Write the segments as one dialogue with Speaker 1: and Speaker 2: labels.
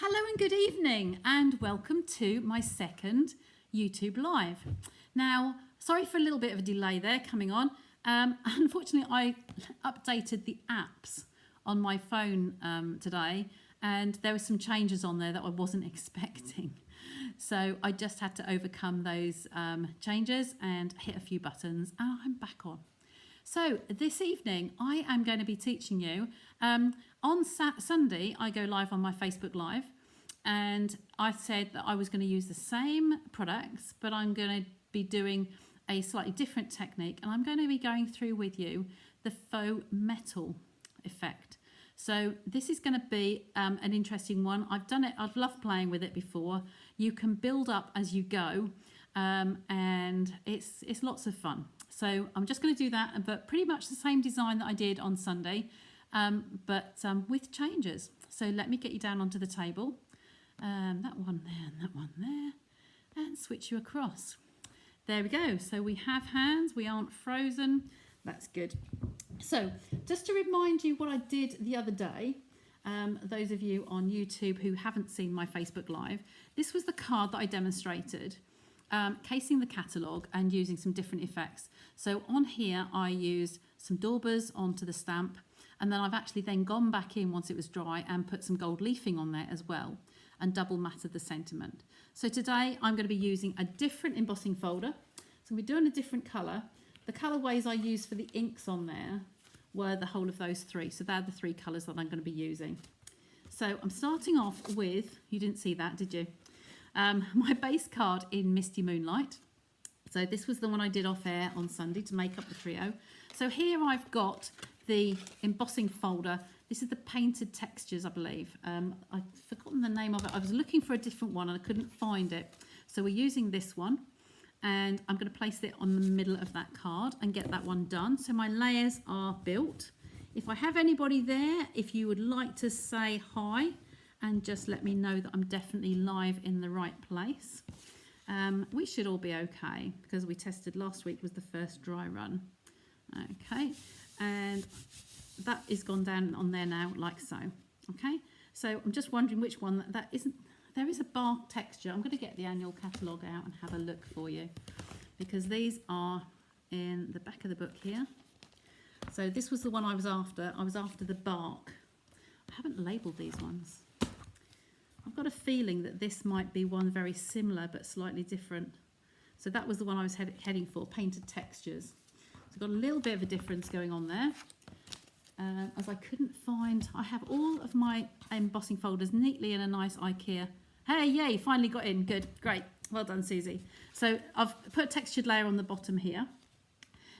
Speaker 1: Hello and good evening and welcome to my second YouTube live. Now, sorry for a little bit of a delay there coming on. Unfortunately, I updated the apps on my phone today and there were some changes on there that I wasn't expecting. So I just had to overcome those changes and hit a few buttons and I'm back on. So this evening I am going to be teaching you, on Sunday I go live on my Facebook Live and I said that I was going to use the same products but I'm going to be doing a slightly different technique and I'm going to be going through with you the faux metal effect. So this is going to be an interesting one. I've done it, I've loved playing with it before. You can build up as you go and it's lots of fun. So I'm just going to do that, but pretty much the same design that I did on Sunday, but with changes. So let me get you down onto the table, that one there and that one there, and switch you across. There we go. So we have hands, we aren't frozen. That's good. So just to remind you what I did the other day, those of you on YouTube who haven't seen my Facebook Live, this was the card that I demonstrated. Casing the catalogue and using some different effects. So on here I used some daubers onto the stamp and then I've actually then gone back in once it was dry and put some gold leafing on there as well and double matted the sentiment. So today I'm going to be using a different embossing folder. So we're doing a different colour. The colourways I used for the inks on there were the whole of those three. So they're the three colours that I'm going to be using. So I'm starting off with, you didn't see that, did you? My base card in Misty Moonlight. So this was the one I did off air on Sunday to make up the trio. So here I've got the embossing folder. This is the painted textures, I believe. I've forgotten the name of it. I was looking for a different one and I couldn't find it. So we're using this one and I'm going to place it on the middle of that card and get that one done. So my layers are built. If I have anybody there, if you would like to say hi, and just let me know that I'm definitely live in the right place. We should all be okay because we tested last week was the first dry run. Okay, and that is gone down on there now like so. Okay, so I'm just wondering which one that isn't. There is a bark texture. I'm going to get the annual catalogue out and have a look for you because these are in the back of the book here. So this was the one I was after. I was after the bark. I haven't labelled these ones. I've got a feeling that this might be one very similar but slightly different. So that was the one I was heading for, painted textures. So I've got a little bit of a difference going on there. As I couldn't find, I have all of my embossing folders neatly in a nice IKEA. Hey, yay, finally got in, good, great. Well done, Susie. So I've put a textured layer on the bottom here.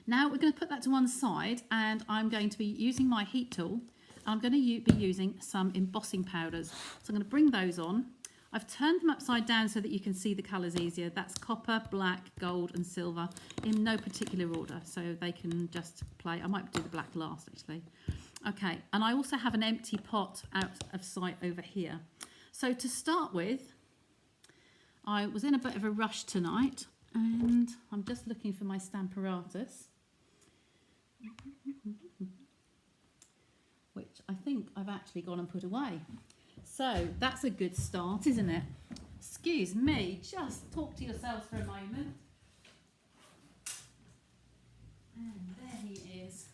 Speaker 1: Now we're going to put that to one side and I'm going to be using my heat tool. I'm going to be using some embossing powders. So I'm going to bring those on. I've turned them upside down so that you can see the colours easier. That's copper, black, gold and silver in no particular order. So they can just play. I might do the black last actually. Okay, and I also have an empty pot out of sight over here. So to start with, I was in a bit of a rush tonight and I'm just looking for my Stamparatus, which I think I've actually gone and put away. So that's a good start, isn't it? Excuse me, just talk to yourselves for a moment. And there he is.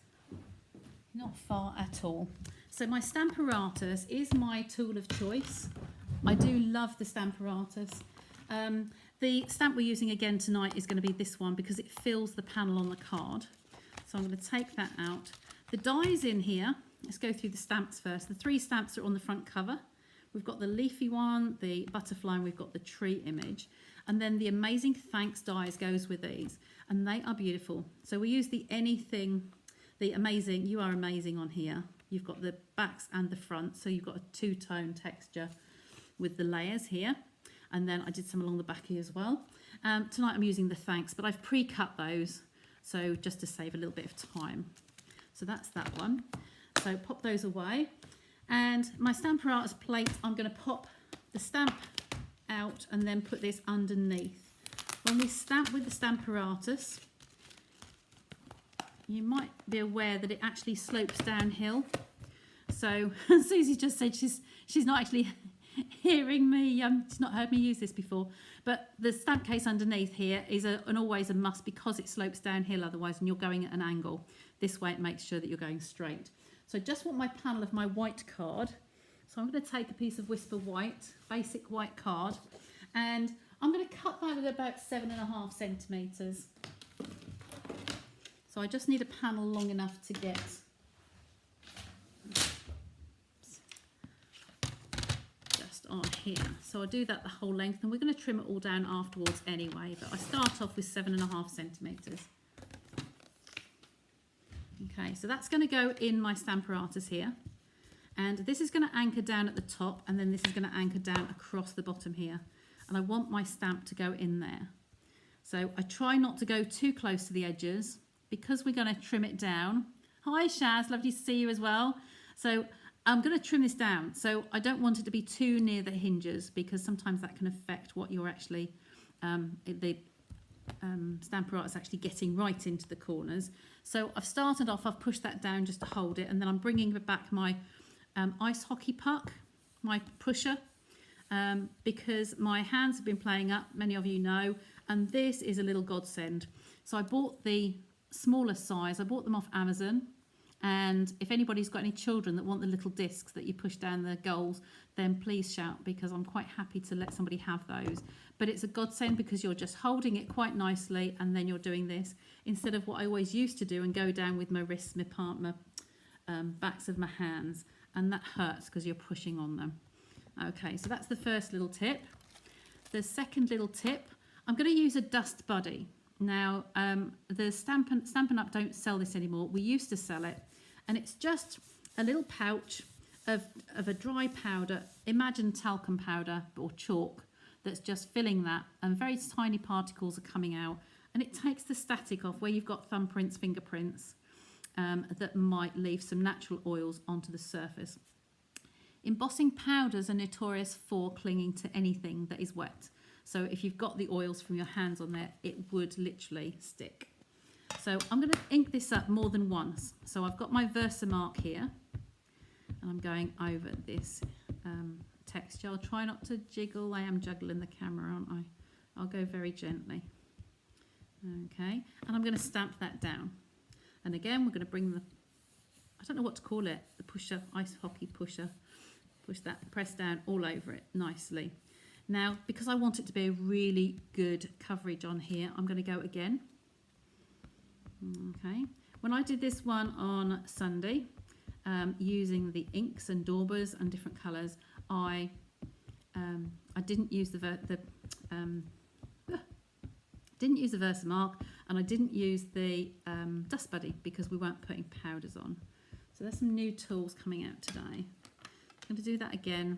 Speaker 1: Not far at all. So my Stamparatus is my tool of choice. I do love the Stamparatus. The stamp we're using again tonight is going to be this one because it fills the panel on the card. So I'm going to take that out. The die is in here. Let's go through the stamps first. The three stamps are on the front cover. We've got the leafy one, the butterfly, and we've got the tree image. And then the amazing thanks dies goes with these. And they are beautiful. So we use the anything, the amazing, you are amazing on here. You've got the backs and the front. So you've got a two-tone texture with the layers here. And then I did some along the back here as well. Tonight I'm using the thanks, but I've pre-cut those. So just to save a little bit of time. So that's that one. So pop those away. And my Stamparatus plate, I'm going to pop the stamp out and then put this underneath. When we stamp with the Stamparatus, you might be aware that it actually slopes downhill. So Susie just said she's not actually hearing me, she's not heard me use this before, but the stamp case underneath here is an always a must because it slopes downhill otherwise and you're going at an angle. This way it makes sure that you're going straight. So I just want my panel of my white card. So I'm going to take a piece of Whisper White, basic white card, and I'm going to cut that at about 7.5 centimetres. So I just need a panel long enough to get just on here. So I do that the whole length, and we're going to trim it all down afterwards anyway, but I start off with 7.5 centimetres. Okay, so that's going to go in my Stamparatus here. And this is going to anchor down at the top, and then this is going to anchor down across the bottom here. And I want my stamp to go in there. So I try not to go too close to the edges because we're going to trim it down. Hi Shaz, lovely to see you as well. So I'm going to trim this down. So I don't want it to be too near the hinges because sometimes that can affect what you're actually, the Stamparatus actually getting right into the corners. So I've started off, I've pushed that down just to hold it, and then I'm bringing back my ice hockey puck, my pusher, because my hands have been playing up, many of you know, and this is a little godsend. So I bought the smaller size, I bought them off Amazon, and if anybody's got any children that want the little discs that you push down the goals, then please shout, because I'm quite happy to let somebody have those. But it's a godsend because you're just holding it quite nicely, and then you're doing this instead of what I always used to do and go down with my wrists, my palm, my backs of my hands, and that hurts because you're pushing on them. Okay, so that's the first little tip. The second little tip, I'm going to use a dust buddy. Now, the Stampin' Up don't sell this anymore. We used to sell it, and it's just a little pouch of a dry powder. Imagine talcum powder or chalk that's just filling that, and very tiny particles are coming out, and it takes the static off where you've got thumbprints, fingerprints, that might leave some natural oils onto the surface. Embossing powders are notorious for clinging to anything that is wet. So if you've got the oils from your hands on there, it would literally stick. So I'm going to ink this up more than once. So I've got my Versamark here, and I'm going over this texture. I'll try not to jiggle. I am juggling the camera, aren't I? I'll go very gently. Okay, and I'm going to stamp that down. And again, we're going to bring the, I don't know what to call it, the pusher, ice hockey pusher. Push that, press down all over it nicely. Now, because I want it to be a really good coverage on here, I'm going to go again. Okay. When I did this one on Sunday, using the inks and daubers and different colours, I didn't use the Versamark, and I didn't use the Dust Buddy because we weren't putting powders on. So there's some new tools coming out today. I'm going to do that again,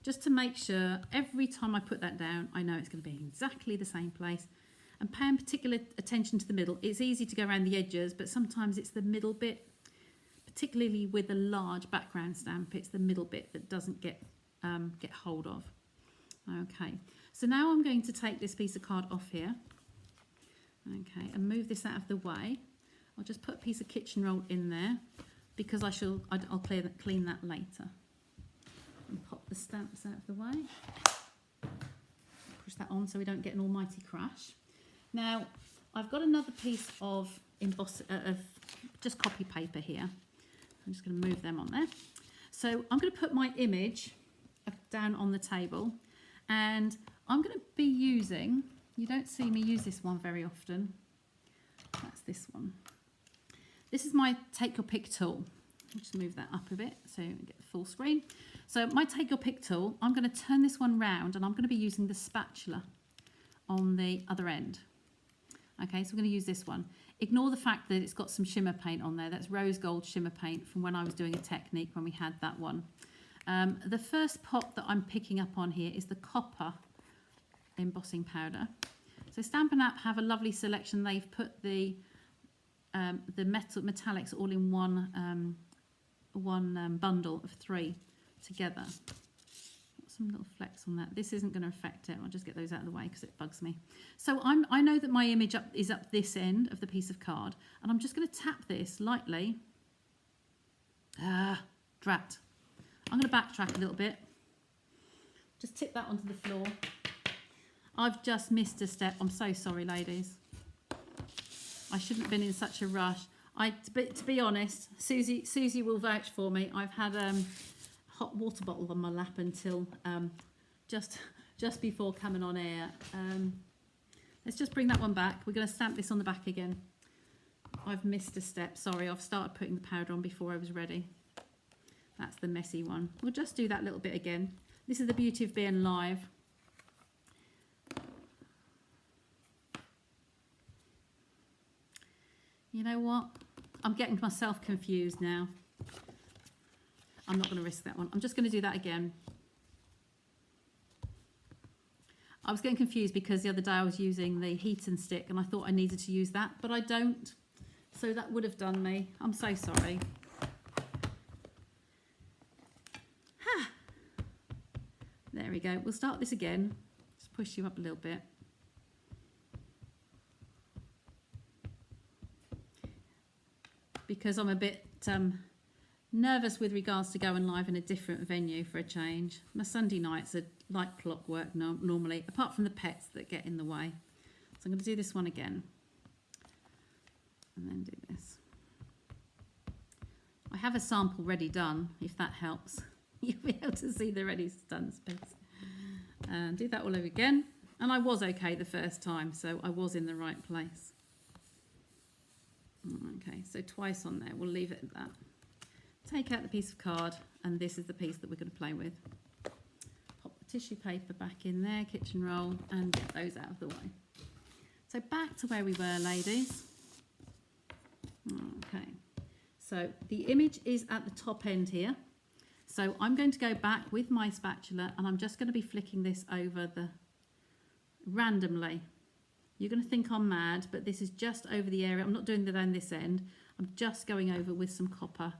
Speaker 1: just to make sure every time I put that down, I know it's going to be in exactly the same place. And paying particular attention to the middle. It's easy to go around the edges, but sometimes it's the middle bit, particularly with a large background stamp, it's the middle bit that doesn't get hold of. Okay, so now I'm going to take this piece of card off here. Okay, and move this out of the way. I'll just put a piece of kitchen roll in there because I'll clean that later. And pop the stamps out of the way. Push that on so we don't get an almighty crash. Now, I've got another piece of just copy paper here. I'm just going to move them on there. So I'm going to put my image down on the table, and I'm going to be using, you don't see me use this one very often, that's this one. This is my Take Your Pick tool. I'll just move that up a bit so you get the full screen. So my Take Your Pick tool, I'm going to turn this one round, and I'm going to be using the spatula on the other end. Okay, so we're going to use this one. Ignore the fact that it's got some shimmer paint on there. That's rose gold shimmer paint from when I was doing a technique when we had that one. The first pot that I'm picking up on here is the copper embossing powder. So Stampin' Up have a lovely selection. They've put the metallics all in one bundle of 3 together. Some little flecks on that. This isn't going to affect it. I'll just get those out of the way because it bugs me. So I know that my image is up this end of the piece of card, and I'm just going to tap this lightly. Drat. I'm going to backtrack a little bit. Just tip that onto the floor. I've just missed a step. I'm so sorry, ladies. I shouldn't have been in such a rush. To be honest, Susie will vouch for me. I've had a hot water bottle on my lap until just before coming on air. Let's just bring that one back. We're going to stamp this on the back again. I've missed a step. Sorry, I've started putting the powder on before I was ready. That's the messy one. We'll just do that little bit again. This is the beauty of being live. You know what? I'm getting myself confused now. I'm not going to risk that one. I'm just going to do that again. I was getting confused because the other day I was using the heat and stick and I thought I needed to use that, but I don't. So that would have done me. I'm so sorry. There we go. We'll start this again. Just push you up a little bit. Because I'm a bit nervous with regards to going live in a different venue for a change. My Sunday nights are like clockwork normally, apart from the pets that get in the way. So I'm going to do this one again. And then do this. I have a sample ready done, if that helps. You'll be able to see the ready done space. And do that all over again. And I was okay the first time, so I was in the right place. Okay, so twice on there. We'll leave it at that. Take out the piece of card, and this is the piece that we're going to play with. Pop the tissue paper back in there, kitchen roll, and get those out of the way. So back to where we were, ladies. Okay, so the image is at the top end here. So I'm going to go back with my spatula, and I'm just going to be flicking this over randomly. You're going to think I'm mad, but this is just over the area. I'm not doing it down this end. I'm just going over with some copper.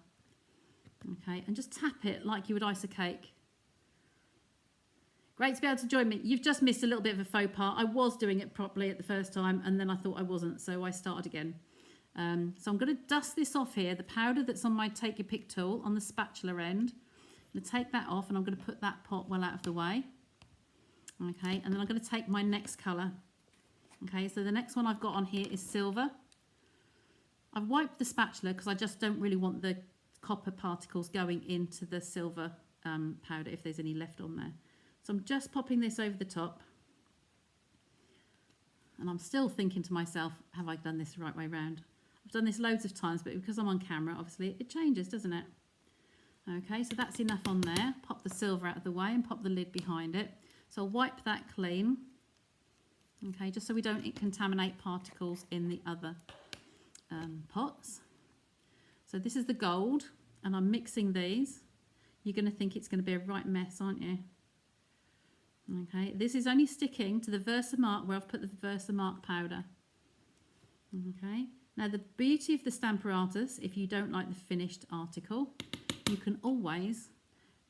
Speaker 1: Okay, and just tap it like you would ice a cake. Great to be able to join me. You've just missed a little bit of a faux pas. I was doing it properly at the first time, and then I thought I wasn't, so I started again. So I'm going to dust this off here, the powder that's on my Take Your Pick tool on the spatula end. I'm going to take that off, and I'm going to put that pot well out of the way. Okay, and then I'm going to take my next colour. Okay, so the next one I've got on here is silver. I've wiped the spatula because I just don't really want the copper particles going into the silver powder if there's any left on there. So I'm just popping this over the top. And I'm still thinking to myself, have I done this the right way round? I've done this loads of times, but because I'm on camera, obviously, it changes, doesn't it? Okay, so that's enough on there. Pop the silver out of the way and pop the lid behind it. So I'll wipe that clean. Okay, just so we don't contaminate particles in the other pots. So this is the gold, and I'm mixing these. You're going to think it's going to be a right mess, aren't you? Okay, this is only sticking to the Versamark where I've put the Versamark powder. Okay, now the beauty of the Stamparatus, if you don't like the finished article, you can always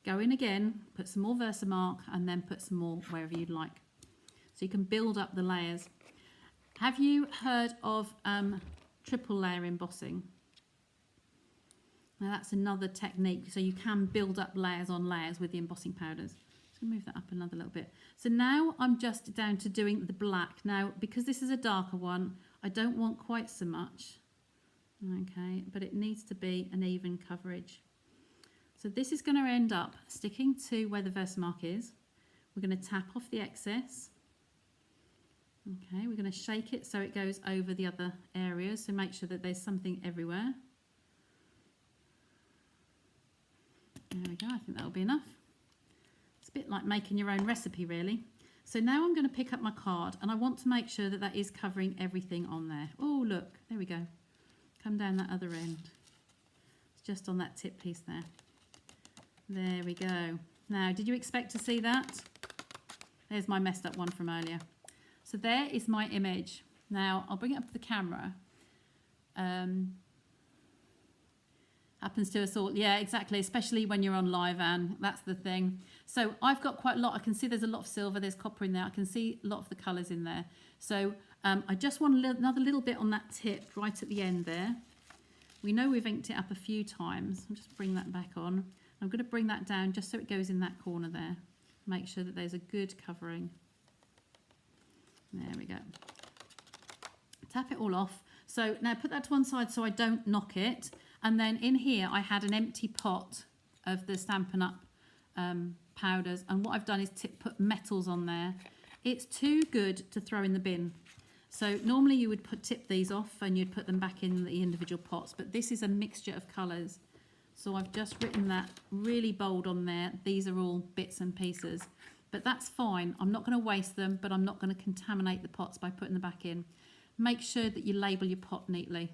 Speaker 1: go in again, put some more Versamark, and then put some more wherever you'd like. So you can build up the layers. Have you heard of triple layer embossing? Now that's another technique, so you can build up layers on layers with the embossing powders. So move that up another little bit. So now I'm just down to doing the black. Now, because this is a darker one, I don't want quite so much. Okay, but it needs to be an even coverage. So this is going to end up sticking to where the Versamark is. We're going to tap off the excess. Okay, we're going to shake it so it goes over the other areas. So make sure that there's something everywhere. There we go, I think that'll be enough. It's a bit like making your own recipe, really. So now I'm going to pick up my card, and I want to make sure that that is covering everything on there. Oh, look, there we go. Come down that other end. It's just on that tip piece there. There we go. Now, did you expect to see that? There's my messed up one from earlier. So there is my image. Now, I'll bring it up to the camera. Happens to us all. Yeah, exactly, especially when you're on live, Anne. That's the thing. So I've got quite a lot. I can see there's a lot of silver, there's copper in there. I can see a lot of the colours in there. So I just want another little bit on that tip right at the end there. We know we've inked it up a few times. I'll just bring that back on. I'm going to bring that down just so it goes in that corner there. Make sure that there's a good covering. There we go. Tap it all off. So now put that to one side so I don't knock it. And then in here I had an empty pot of the Stampin' Up powders. And what I've done is put metals on there. It's too good to throw in the bin. So normally you would tip these off and you'd put them back in the individual pots. But this is a mixture of colours. So I've just written that really bold on there. These are all bits and pieces. But that's fine. I'm not going to waste them, but I'm not going to contaminate the pots by putting them back in. Make sure that you label your pot neatly,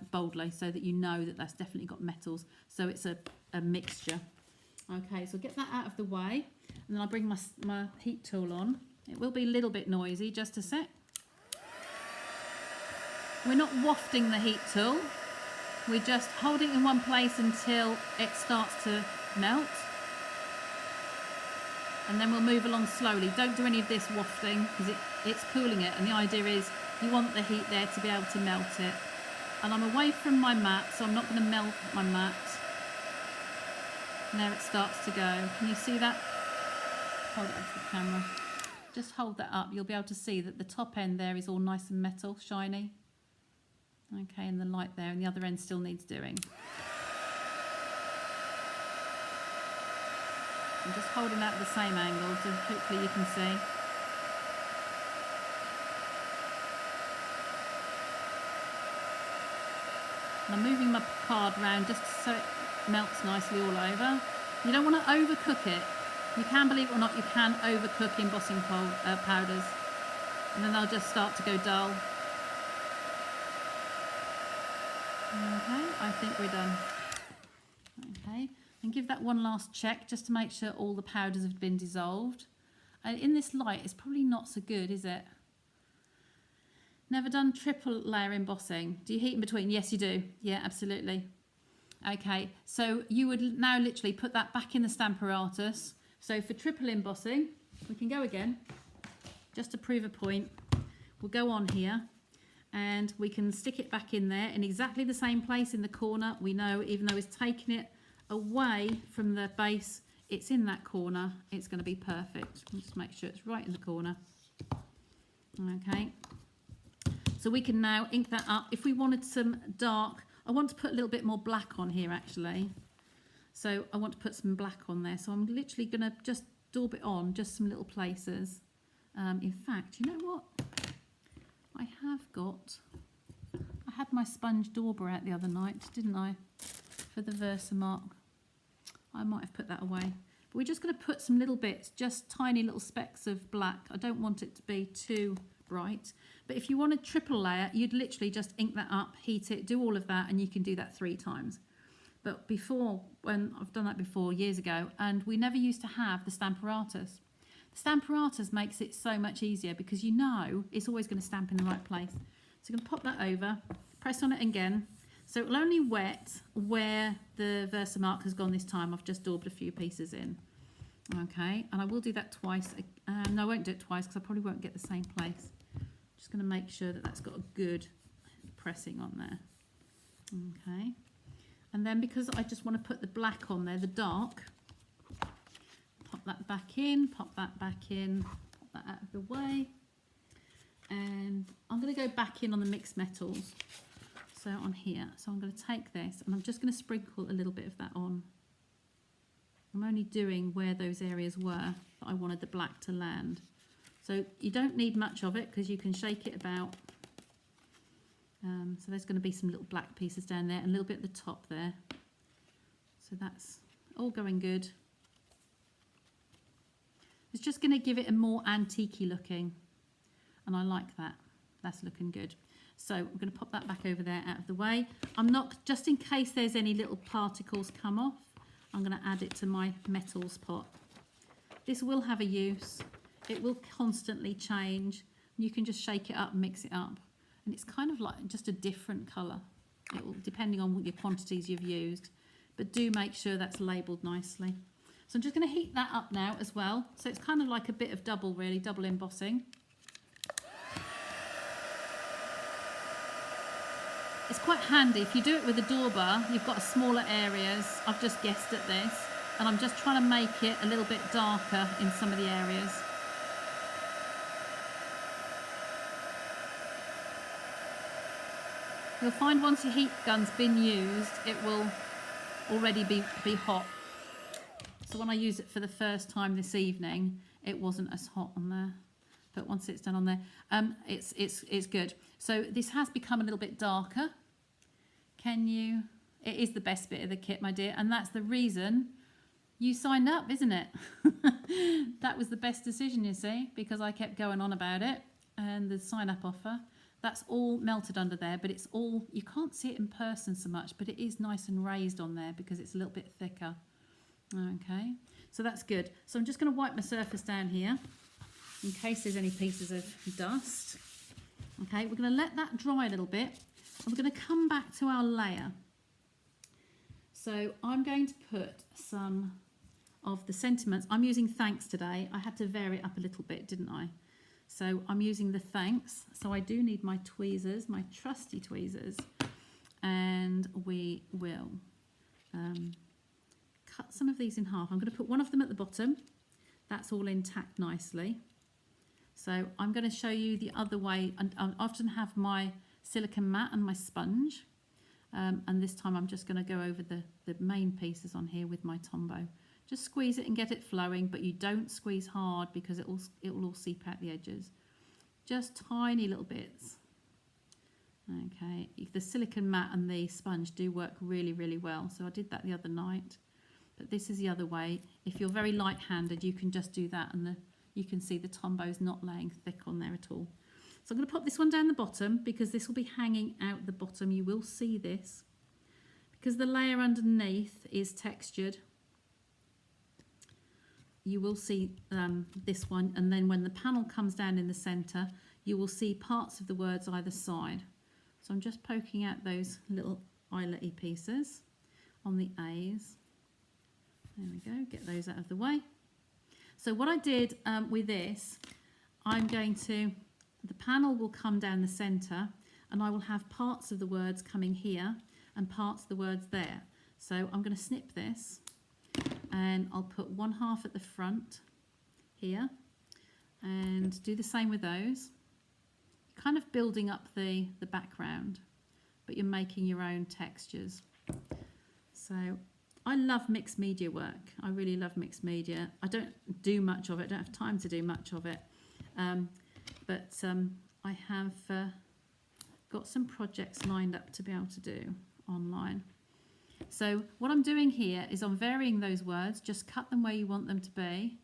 Speaker 1: boldly, so that you know that that's definitely got metals. So it's a mixture. Okay, so get that out of the way. And then I'll bring my heat tool on. It will be a little bit noisy, just a sec. We're not wafting the heat tool. We just hold it in one place until it starts to melt. And then we'll move along slowly. Don't do any of this wafting because it's cooling it. And the idea is you want the heat there to be able to melt it. And I'm away from my mat, so I'm not going to melt my mat. And there it starts to go. Can you see that? Hold it up to the camera. Just hold that up. You'll be able to see that the top end there is all nice and metal, shiny. Okay, and the light there, and the other end still needs doing. I'm just holding that at the same angle, so hopefully you can see. And I'm moving my card around just so it melts nicely all over. You don't want to overcook it. You can, believe it or not, you can overcook embossing powders, and then they'll just start to go dull. Okay, I think we're done. Okay, and give that one last check just to make sure all the powders have been dissolved. And in this light, it's probably not so good, is it? Never done triple layer embossing. Do you heat in between? Yes, you do. Yeah, absolutely. Okay, so you would now literally put that back in the Stamparatus. So for triple embossing, we can go again, just to prove a point. We'll go on here. And we can stick it back in there in exactly the same place in the corner. We know, even though it's taking it away from the base, it's in that corner. It's going to be perfect. Just make sure it's right in the corner. Okay. So we can now ink that up. If we wanted some dark, I want to put a little bit more black on here actually. So I want to put some black on there. So I'm literally going to just daub it on, just some little places. In fact, you know what? I had my sponge dauber out the other night, didn't I? For the Versamark. I might have put that away. But we're just going to put some little bits, just tiny little specks of black. I don't want it to be too bright. But if you want a triple layer, you'd literally just ink that up, heat it, do all of that, and you can do that 3 times. But before, when I've done that before, years ago, and we never used to have the Stamparatus. The Stamparatus makes it so much easier because you know it's always going to stamp in the right place. So you're going to pop that over, press on it again. So it will only wet where the Versamark has gone this time. I've just daubed a few pieces in. Okay, and I will do that twice. No, I won't do it twice because I probably won't get the same place. Just going to make sure that that's got a good pressing on there. Okay, and then because I just want to put the black on there, the dark, pop that back in, pop that back in, pop that out of the way. And I'm going to go back in on the mixed metals. So on here, so I'm going to take this and I'm just going to sprinkle a little bit of that on. I'm only doing where those areas were that I wanted the black to land. So you don't need much of it because you can shake it about. So there's going to be some little black pieces down there and a little bit at the top there. So that's all going good. It's just going to give it a more antique-y looking. And I like that. That's looking good. So we're going to pop that back over there out of the way. I'm not, just in case there's any little particles come off, I'm going to add it to my metals pot. This will have a use. It will constantly change. You can just shake it up and mix it up. And it's kind of like just a different colour. It will, depending on what your quantities you've used. But do make sure that's labelled nicely. So I'm just going to heat that up now as well. So it's kind of like a bit of double, really, double embossing. It's quite handy. If you do it with a dauber, you've got smaller areas. I've just guessed at this. and I'm just trying to make it a little bit darker in some of the areas. You'll find once your heat gun's been used, it will already be hot. So when I used it for the first time this evening, it wasn't as hot on there. But once it's done on there, it's good. So this has become a little bit darker. It is the best bit of the kit, my dear, and that's the reason you signed up, isn't it? That was the best decision, you see, because I kept going on about it, and the sign up offer, that's all melted under there, but it's all, you can't see it in person so much, but it is nice and raised on there because it's a little bit thicker. Okay, so that's good. So I'm just going to wipe my surface down here in case there's any pieces of dust. Okay, we're going to let that dry a little bit, and we're going to come back to our layer. So I'm going to put some of the sentiments. I'm using thanks today. I had to vary it up a little bit, didn't I? So I'm using the thanks. So I do need my tweezers, my trusty tweezers, and we will cut some of these in half. I'm going to put one of them at the bottom. That's all intact nicely. So I'm going to show you the other way. And I often have my silicone mat and my sponge. And this time I'm just going to go over the main pieces on here with my Tombow. Just squeeze it and get it flowing, but you don't squeeze hard because it will all seep out the edges. Just tiny little bits. Okay, the silicone mat and the sponge do work really, really well. So I did that the other night, but this is the other way. If you're very light-handed, you can just do that, and you can see the Tombow's not laying thick on there at all. So I'm going to pop this one down the bottom because this will be hanging out the bottom. You will see this because the layer underneath is textured. You will see this one, and then when the panel comes down in the centre, you will see parts of the words either side. So I'm just poking out those little eyelet-y pieces on the A's. There we go, get those out of the way. So what I did with this, the panel will come down the centre, and I will have parts of the words coming here and parts of the words there. So I'm going to snip this, and I'll put one half at the front here and do the same with those. Kind of building up the background, but you're making your own textures. So I love mixed media work. I really love mixed media. I don't do much of it. I don't have time to do much of it. But I have got some projects lined up to be able to do online. So what I'm doing here is I'm varying those words, just cut them where you want them to be,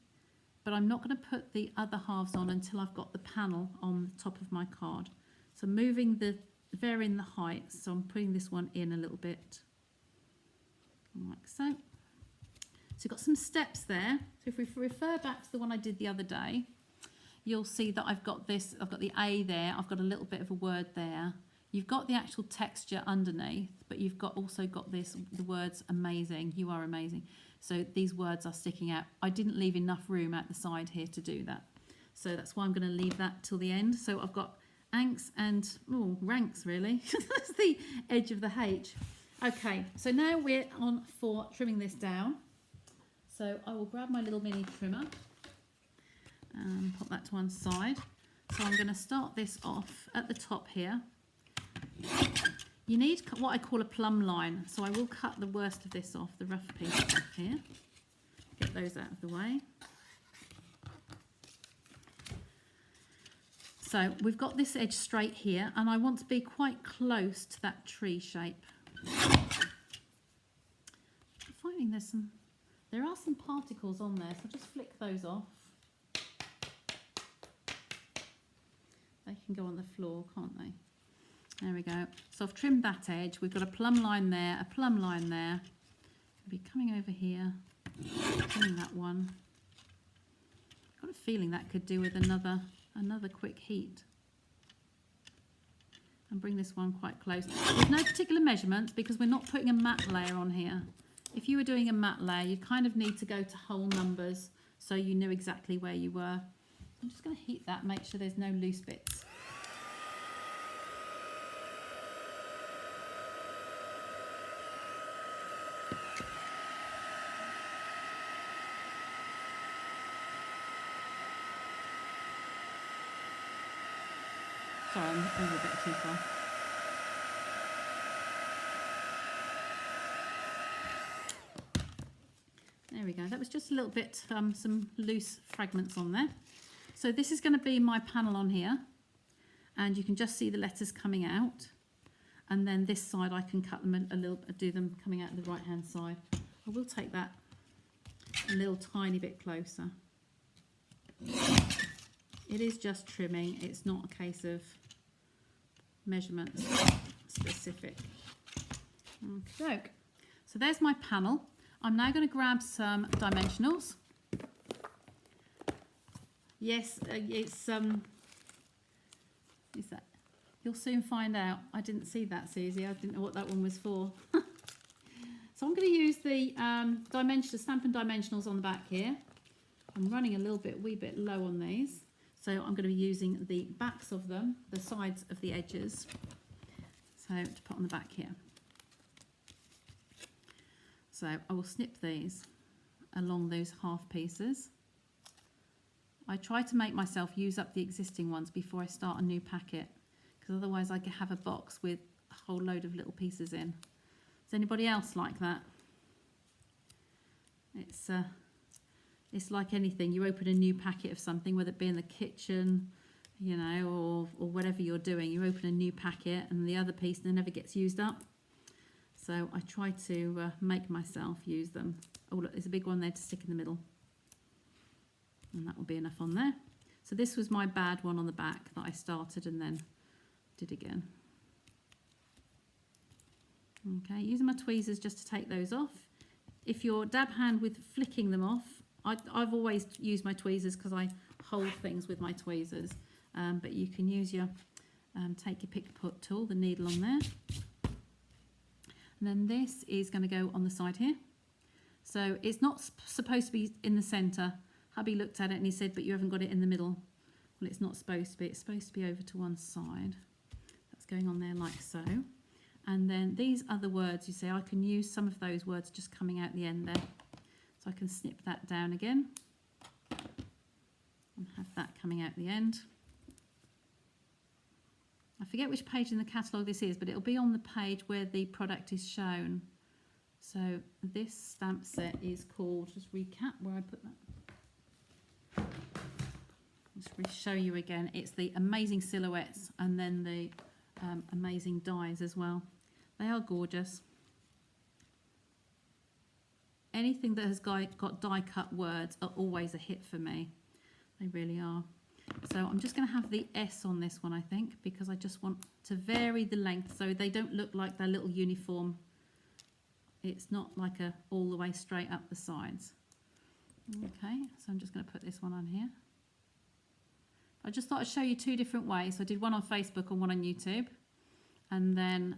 Speaker 1: but I'm not going to put the other halves on until I've got the panel on the top of my card. So varying the height, so I'm putting this one in a little bit, like so. So you've got some steps there. So if we refer back to the one I did the other day, you'll see that I've got the A there, I've got a little bit of a word there. You've got the actual texture underneath, but you've also got the words amazing, you are amazing. So these words are sticking out. I didn't leave enough room at the side here to do that. So that's why I'm going to leave that till the end. So I've got anks and, ranks really. That's the edge of the H. Okay, so now we're on for trimming this down. So I will grab my little mini trimmer and pop that to one side. So I'm going to start this off at the top here. You need what I call a plumb line, so I will cut the worst of this off, the rough piece off here. Get those out of the way. So we've got this edge straight here, and I want to be quite close to that tree shape. I'm finding there are some particles on there, so just flick those off. They can go on the floor, can't they? There we go. So I've trimmed that edge. We've got a plumb line there, a plumb line there. I'll be coming over here, trimming that one. I've got a feeling that could do with another quick heat. And bring this one quite close. There's no particular measurements because we're not putting a matte layer on here. If you were doing a matte layer, you kind of need to go to whole numbers so you knew exactly where you were. I'm just going to heat that, make sure there's no loose bits. Sorry, I'm over a bit too far. There we go. That was just a little bit, some loose fragments on there. So this is going to be my panel on here, and you can just see the letters coming out. And then this side I can cut them a little, do them coming out the right hand side. I will take that a little tiny bit closer. It is just trimming. It's not a case of measurements specific. Okay. So there's my panel. I'm now going to grab some dimensionals. Yes, is that? You'll soon find out. I didn't see that, Susie. I didn't know what that one was for. So I'm going to use the Stampin' Dimensionals on the back here. I'm running a wee bit low on these. So I'm going to be using the backs of them, the sides of the edges. So to put on the back here. So I will snip these along those half pieces. I try to make myself use up the existing ones before I start a new packet, because otherwise I could have a box with a whole load of little pieces in. Is anybody else like that? It's like anything. You open a new packet of something, whether it be in the kitchen, you know, or whatever you're doing. You open a new packet and the other piece never gets used up. So I try to make myself use them. Oh look, there's a big one there to stick in the middle. And that will be enough on there. So this was my bad one on the back that I started and then did again. Okay, using my tweezers just to take those off. If you're dab hand with flicking them off, I've always used my tweezers because I hold things with my tweezers. But you can use your, take your pick put tool, the needle on there. And then this is going to go on the side here. So it's not supposed to be in the centre. Hubby looked at it and he said, but you haven't got it in the middle. Well, it's not supposed to be. It's supposed to be over to one side. That's going on there like so. And then these other words, you say, I can use some of those words just coming out the end there. So I can snip that down again and have that coming out the end. I forget which page in the catalogue this is, but it'll be on the page where the product is shown. So this stamp set is called, just recap where I put that. Just show you again. It's the Amazing Silhouettes and then the Amazing Dies as well. They are gorgeous. Anything that has got die cut words are always a hit for me. They really are. So I'm just going to have the S on this one, I think, because I just want to vary the length so they don't look like they're little uniform. It's not like a all the way straight up the sides. Okay, so I'm just going to put this one on here. I just thought I'd show you two different ways. I did one on Facebook and one on YouTube. And then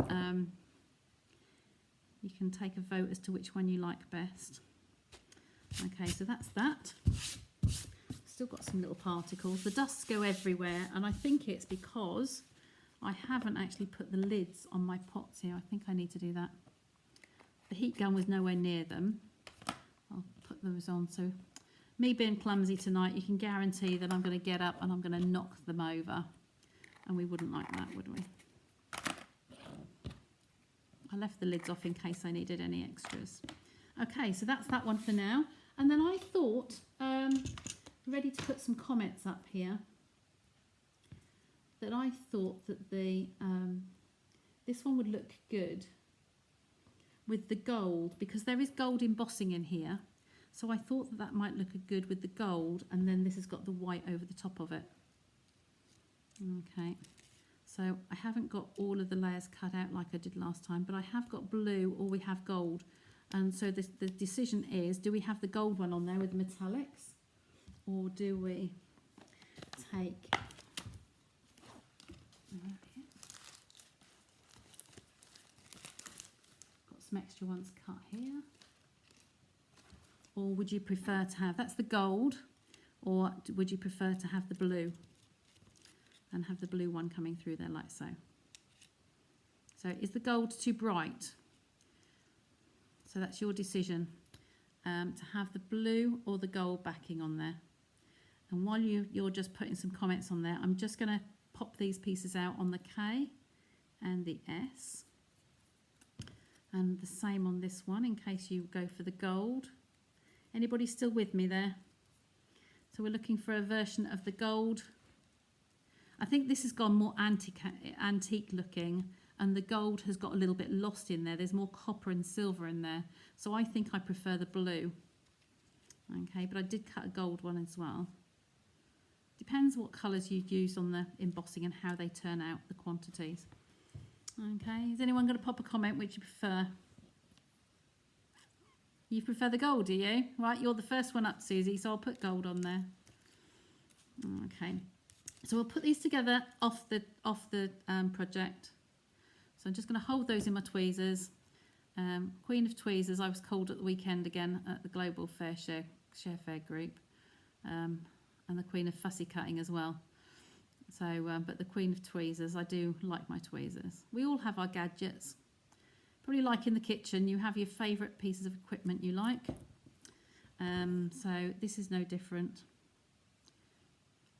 Speaker 1: you can take a vote as to which one you like best. Okay, so that's that. Still got some little particles. The dusts go everywhere, and I think it's because I haven't actually put the lids on my pots here. I think I need to do that. The heat gun was nowhere near them. I'll put those on. So me being clumsy tonight, you can guarantee that I'm going to get up and I'm going to knock them over. And we wouldn't like that, would we? I left the lids off in case I needed any extras. Okay, so that's that one for now. And then I thought, ready to put some comments up here, that I thought that the this one would look good with the gold, because there is gold embossing in here. So I thought that that might look good with the gold, and then this has got the white over the top of it. Okay, so I haven't got all of the layers cut out like I did last time, but I have got blue or we have gold. And so the decision is, do we have the gold one on there with the metallics, or do we take, got some extra ones cut here, or would you prefer to have, that's the gold, or would you prefer to have the blue and have the blue one coming through there like so? So is the gold too bright? So that's your decision, to have the blue or the gold backing on there. And while you're just putting some comments on there, I'm just going to pop these pieces out on the K and the S. And the same on this one in case you go for the gold. Anybody still with me there? So we're looking for a version of the gold. I think this has gone more antique looking, and the gold has got a little bit lost in there. There's more copper and silver in there. So I think I prefer the blue. Okay, but I did cut a gold one as well. Depends what colours you use on the embossing and how they turn out, the quantities. Okay, is anyone going to pop a comment which you prefer? You prefer the gold, do you? Right, you're the first one up, Susie, so I'll put gold on there. Okay, so we'll put these together off the project. So I'm just going to hold those in my tweezers. Queen of Tweezers, I was called at the weekend again at the Global Fair Share Fair group. And the Queen of Fussy Cutting as well. So, but the Queen of Tweezers, I do like my tweezers. We all have our gadgets. Probably like in the kitchen, you have your favourite pieces of equipment you like. So this is no different.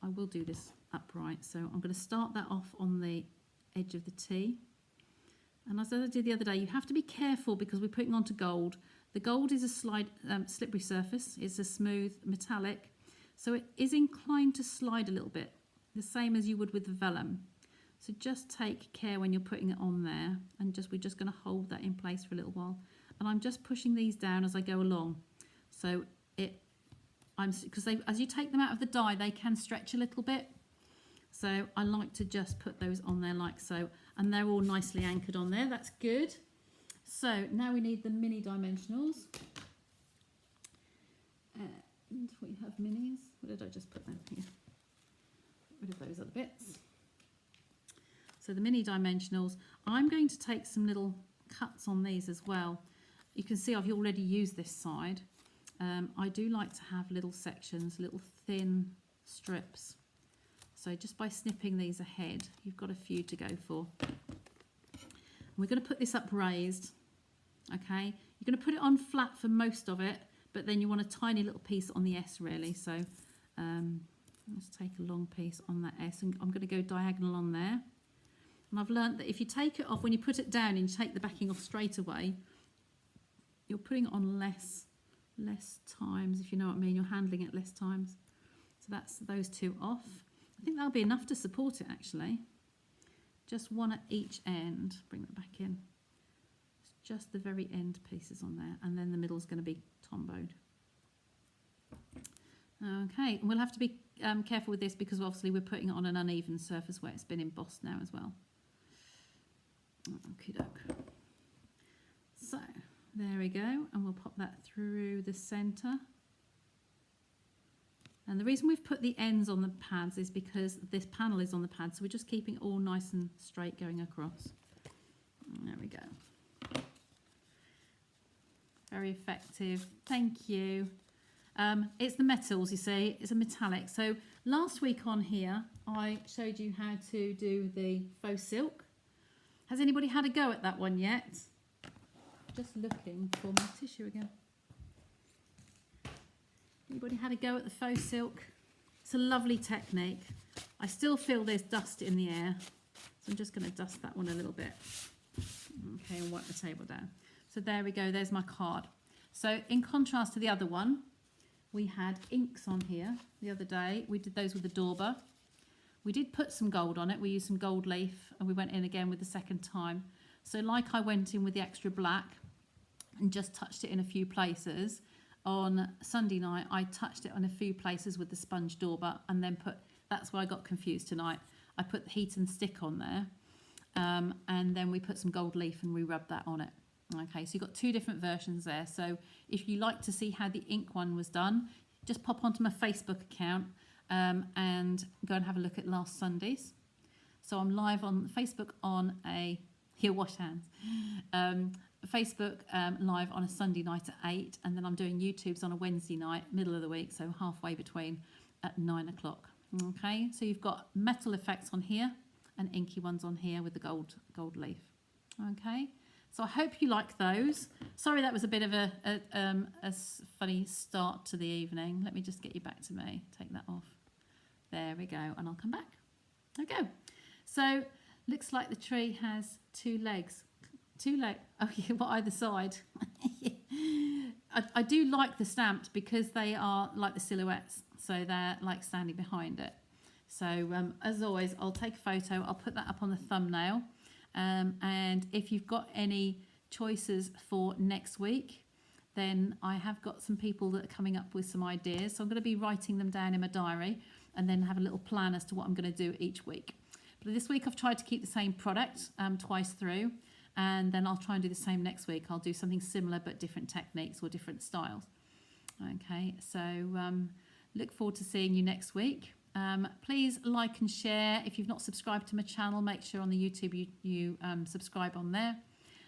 Speaker 1: I will do this upright. So I'm going to start that off on the edge of the T. And as I did the other day, you have to be careful because we're putting onto gold. The gold is a slippery surface. It's a smooth metallic. So it is inclined to slide a little bit, the same as you would with the vellum. So just take care when you're putting it on there, and we're just going to hold that in place for a little while. And I'm just pushing these down as I go along. So because as you take them out of the die, they can stretch a little bit. So I like to just put those on there like so, and they're all nicely anchored on there. That's good. So now we need the mini dimensionals. And we have minis. Where did I just put them? Here. Get rid of those other bits. So the mini dimensionals, I'm going to take some little cuts on these as well. You can see I've already used this side. I do like to have little sections, little thin strips. So just by snipping these ahead, you've got a few to go for. We're going to put this up raised. Okay, you're going to put it on flat for most of it, but then you want a tiny little piece on the S really. So let's take a long piece on that S, and I'm going to go diagonal on there. And I've learnt that if you take it off, when you put it down and you take the backing off straight away, you're putting it on less times, if you know what I mean. You're handling it less times. So that's those two off. I think that'll be enough to support it actually. Just one at each end. Bring that back in. It's just the very end pieces on there, and then the middle's going to be tomboed. Okay, and we'll have to be careful with this because obviously we're putting it on an uneven surface where it's been embossed now as well. Okie doke. So there we go, and we'll pop that through the centre. And the reason we've put the ends on the pads is because this panel is on the pad, so we're just keeping it all nice and straight going across. There we go. Very effective. Thank you. It's the metals, you see. It's a metallic. So last week on here, I showed you how to do the faux silk. Has anybody had a go at that one yet? Just looking for my tissue again. Anybody had a go at the faux silk? It's a lovely technique. I still feel there's dust in the air, so I'm just going to dust that one a little bit. Okay, and wipe the table down. So there we go, there's my card. So in contrast to the other one, we had inks on here the other day. We did those with the Dauber. We did put some gold on it. We used some gold leaf, and we went in again with the second time. So like I went in with the extra black and just touched it in a few places. On Sunday night, I touched it on a few places with the sponge Dauber, and then that's where I got confused tonight. I put the heat and stick on there, and then we put some gold leaf and we rubbed that on it. Okay, so you've got two different versions there. So if you like to see how the ink one was done, just pop onto my Facebook account and go and have a look at last Sunday's. So I'm live on Facebook on wash hands. Facebook live on a Sunday night at 8, and then I'm doing YouTube's on a Wednesday night, middle of the week, so halfway between, at 9 o'clock. Okay, so you've got metal effects on here and inky ones on here with the gold leaf. Okay, so I hope you like those. Sorry that was a bit of a funny start to the evening. Let me just get you back to me. Take that off. There we go, and I'll come back. There we go. So looks like the tree has two legs. Two legs. Oh yeah, what either side? I do like the stamped because they are like the silhouettes, so they're like standing behind it. So as always, I'll take a photo. I'll put that up on the thumbnail. And if you've got any choices for next week, then I have got some people that are coming up with some ideas. So I'm going to be writing them down in my diary and then have a little plan as to what I'm going to do each week. But this week I've tried to keep the same product twice through, and then I'll try and do the same next week. I'll do something similar but different techniques or different styles. Okay, so look forward to seeing you next week. Please like and share. If you've not subscribed to my channel, make sure on the YouTube you subscribe on there,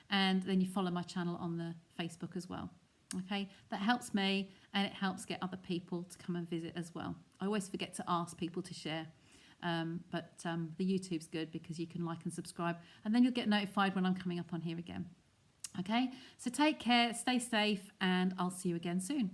Speaker 1: and then you follow my channel on the Facebook as well. Okay, that helps me and it helps get other people to come and visit as well. I always forget to ask people to share, but the YouTube's good because you can like and subscribe, and then you'll get notified when I'm coming up on here again. Okay, so take care, stay safe, and I'll see you again soon.